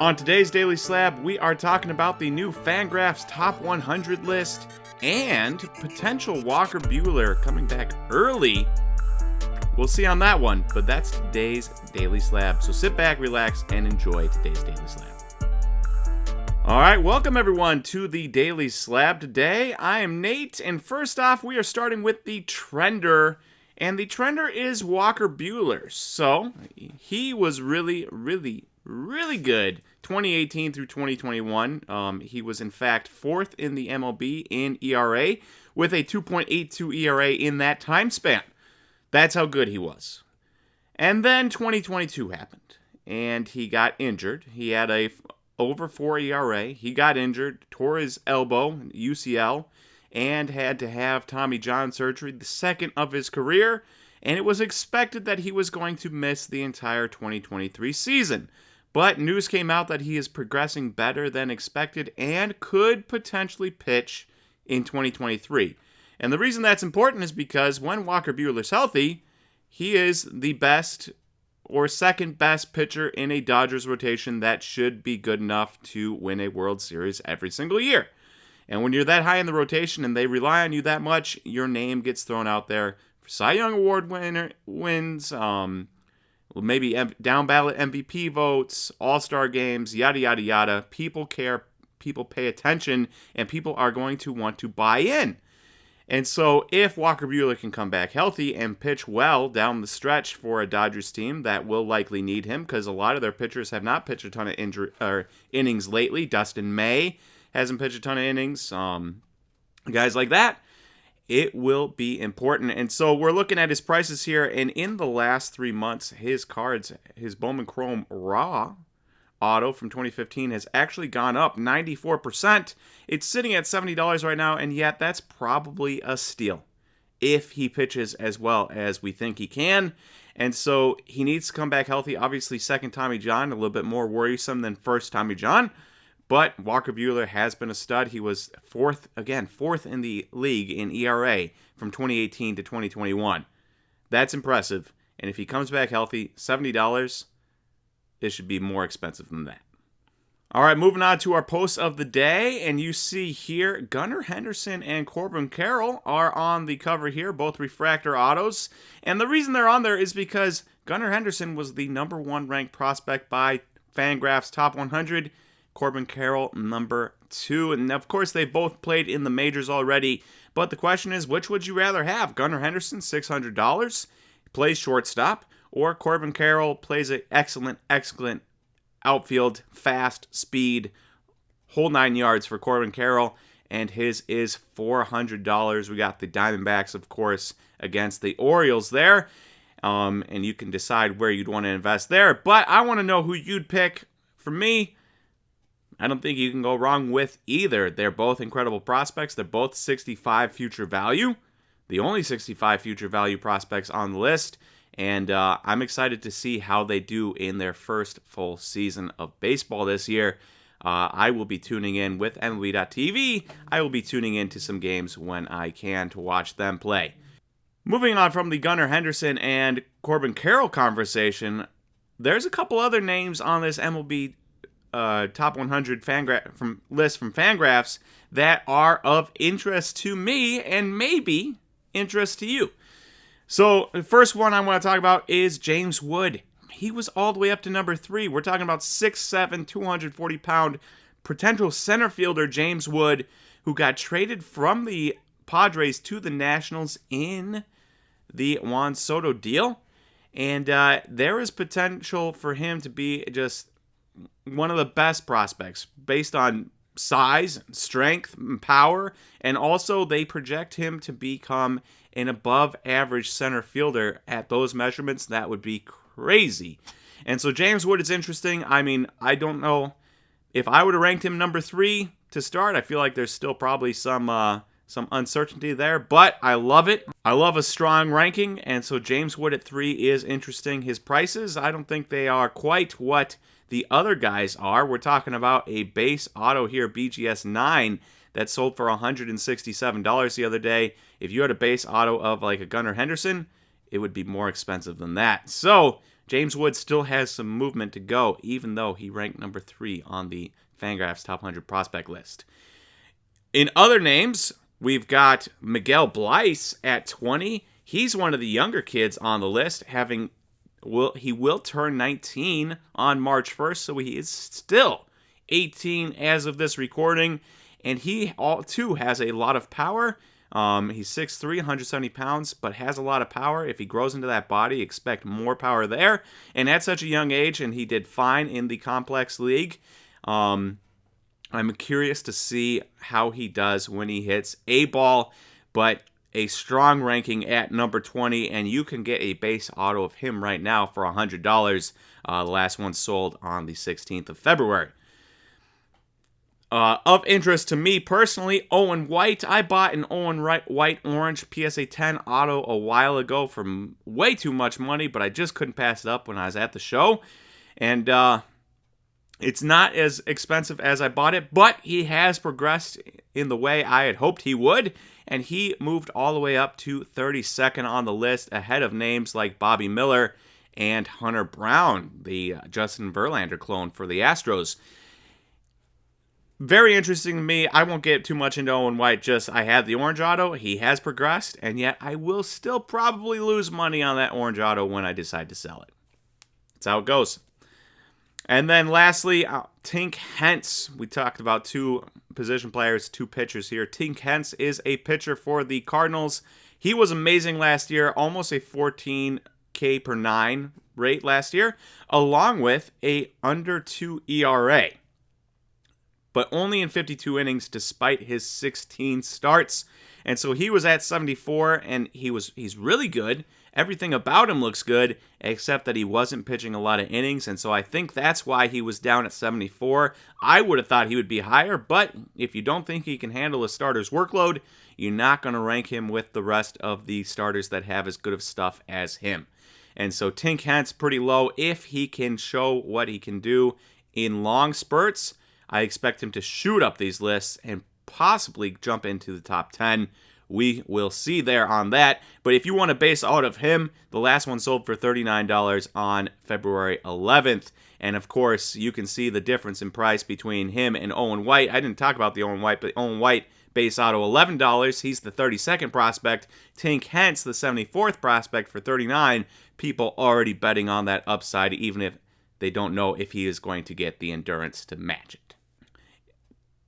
On today's Daily Slab, we are talking about the new FanGraphs Top 100 list and potential Walker Buehler coming back early. We'll see on that one, but that's today's Daily Slab. So sit back, relax, and enjoy today's Daily Slab. All right, welcome everyone to the Daily Slab today. I am Nate, and first off, we are starting with the trender, and the trender is Walker Buehler. So he was really good 2018 through 2021. He was in fact fourth in the MLB in ERA with a 2.82 ERA in that time span. That's how good he was. And then 2022 happened, and he got injured. He had a over 4 ERA. He got injured, tore his elbow, UCL, and had to have Tommy John surgery, the second of his career, and it was expected that he was going to miss the entire 2023 season. But news came out that he is progressing better than expected and could potentially pitch in 2023. And the reason that's important is because when Walker Buehler's healthy, he is the best or second best pitcher in a Dodgers rotation that should be good enough to win a World Series every single year. And when you're that high in the rotation and they rely on you that much, your name gets thrown out there for Cy Young Award wins, maybe down ballot MVP votes, all-star games, yada, yada, yada. People care, people pay attention, and people are going to want to buy in. And so if Walker Buehler can come back healthy and pitch well down the stretch for a Dodgers team that will likely need him, because a lot of their pitchers have not pitched a ton of innings lately. Dustin May hasn't pitched a ton of innings. Guys like that, it will be important. And so we're looking at his prices here, and in the last 3 months, his cards, his Bowman Chrome Raw Auto from 2015 has actually gone up 94%. It's sitting at $70 right now, and yet that's probably a steal if he pitches as well as we think he can. And so he needs to come back healthy. Obviously, second Tommy John, a little bit more worrisome than first Tommy John. But Walker Buehler has been a stud. He was fourth in the league in ERA from 2018 to 2021. That's impressive. And if he comes back healthy, $70, it should be more expensive than that. All right, moving on to our posts of the day. And you see here, Gunnar Henderson and Corbin Carroll are on the cover here, both refractor autos. And the reason they're on there is because Gunnar Henderson was the number 1 ranked prospect by FanGraphs Top 100. Corbin Carroll, number 2. And of course, they both played in the majors already. But the question is, which would you rather have? Gunnar Henderson, $600, plays shortstop, or Corbin Carroll plays an excellent outfield, fast, speed, whole 9 yards for Corbin Carroll, and his is $400. We got the Diamondbacks, of course, against the Orioles there. And you can decide where you'd want to invest there. But I want to know who you'd pick. For me, I don't think you can go wrong with either. They're both incredible prospects. They're both 65 future value. The only 65 future value prospects on the list. And I'm excited to see how they do in their first full season of baseball this year. I will be tuning in with MLB.tv. I will be tuning in to some games when I can to watch them play. Moving on from the Gunnar Henderson and Corbin Carroll conversation, there's a couple other names on this MLB Top 100 list from FanGraphs that are of interest to me and maybe interest to you. So the first one I want to talk about is James Wood. He was all the way up to number 3. We're talking about 6'7", 240-pound potential center fielder James Wood, who got traded from the Padres to the Nationals in the Juan Soto deal. And there is potential for him to be just one of the best prospects based on size, strength, and power, and also they project him to become an above-average center fielder at those measurements. That would be crazy. And so James Wood is interesting. I mean, I don't know if I would have ranked him number 3 to start. I feel like there's still probably some uncertainty there, but I love it. I love a strong ranking, and so James Wood at 3 is interesting. His prices, I don't think they are quite what the other guys are. We're talking about a base auto here, BGS 9, that sold for $167 the other day. If you had a base auto of like a Gunnar Henderson, it would be more expensive than that. So James Wood still has some movement to go, even though he ranked number 3 on the FanGraphs Top 100 prospect list. In other names, we've got Miguel Bleis at 20. He's one of the younger kids on the list, he will turn 19 on March 1st, so he is still 18 as of this recording, and he too has a lot of power. He's 6'3", 170 pounds, but has a lot of power. If he grows into that body, expect more power there. And at such a young age, and he did fine in the complex league. I'm curious to see how he does when he hits a ball, but a strong ranking at number 20, and you can get a base auto of him right now for $100. The last one sold on the 16th of February. Of interest to me personally, Owen White. I bought an Owen White Orange PSA 10 auto a while ago for way too much money, but I just couldn't pass it up when I was at the show. And it's not as expensive as I bought it, but he has progressed in the way I had hoped he would, and he moved all the way up to 32nd on the list, ahead of names like Bobby Miller and Hunter Brown, the Justin Verlander clone for the Astros. Very interesting to me. I won't get too much into Owen White, just I had the orange auto. He has progressed, and yet I will still probably lose money on that orange auto when I decide to sell it. That's how it goes. And then lastly, Tink Hence. We talked about 2 position players, 2 pitchers here. Tink Hence is a pitcher for the Cardinals. He was amazing last year, almost a 14K per 9 rate last year, along with a under 2 ERA. But only in 52 innings despite his 16 starts. And so he was at 74, and he's really good. Everything about him looks good, except that he wasn't pitching a lot of innings, and so I think that's why he was down at 74. I would have thought he would be higher, but if you don't think he can handle a starter's workload, you're not going to rank him with the rest of the starters that have as good of stuff as him. And so Tink Hence pretty low. If he can show what he can do in long spurts, I expect him to shoot up these lists and possibly jump into the top 10. We will see there on that. But if you want a base out of him, the last one sold for $39 on February 11th. And of course, you can see the difference in price between him and Owen White. I didn't talk about the Owen White, but Owen White base auto $11. He's the 32nd prospect. Tink Hence, the 74th prospect for $39. People already betting on that upside, even if they don't know if he is going to get the endurance to match it.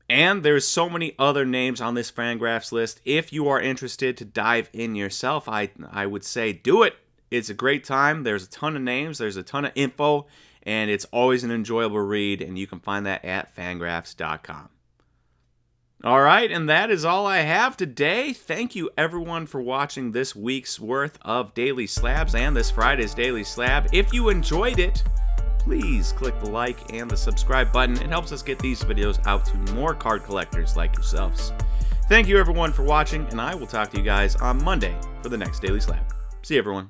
And there's so many other names on this FanGraphs list. If you are interested to dive in yourself, I would say do it. It's a great time. There's a ton of names. There's a ton of info. And it's always an enjoyable read. And you can find that at fangraphs.com. All right, and that is all I have today. Thank you, everyone, for watching this week's worth of Daily Slabs and this Friday's Daily Slab. If you enjoyed it, please click the like and the subscribe button. It helps us get these videos out to more card collectors like yourselves. Thank you, everyone, for watching, and I will talk to you guys on Monday for the next Daily Slab. See you, everyone.